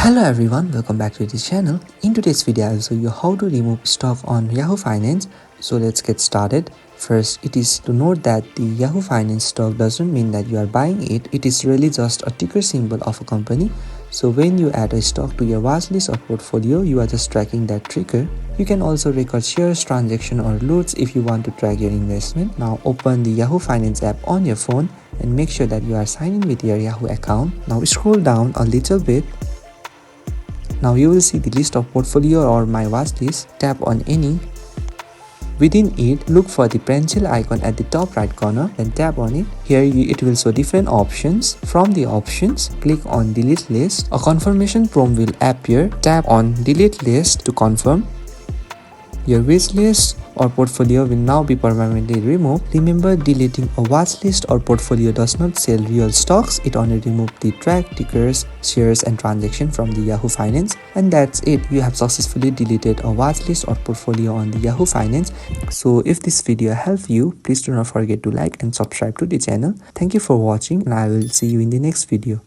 Hello everyone, welcome back to this channel. In today's video, I'll show you how to remove stock on Yahoo Finance. So let's get started. First, it is to note that the Yahoo Finance stock doesn't mean that you are buying it. It is really just a ticker symbol of a company. So when you add a stock to your watchlist or portfolio, you are just tracking that ticker. You can also record shares, transaction or loads if you want to track your investment. Now open the Yahoo Finance app on your phone and make sure that you are signed in with your Yahoo account. Now scroll down a little bit. Now you will see the list of portfolio or my watch list. Tap on any. Within it, look for the pencil icon at the top right corner and tap on it. Here it will show different options. From the options, click on delete list. A confirmation prompt will appear. Tap on delete list to confirm. Your wish list or portfolio will now be permanently removed. Remember, deleting a watch list or portfolio does not sell real stocks. It only removes the track, tickers, shares and transaction from the Yahoo Finance. And that's it. You have successfully deleted a watch list or portfolio on the Yahoo Finance. So if this video helped you, please do not forget to like and subscribe to the channel. Thank you for watching and I will see you in the next video.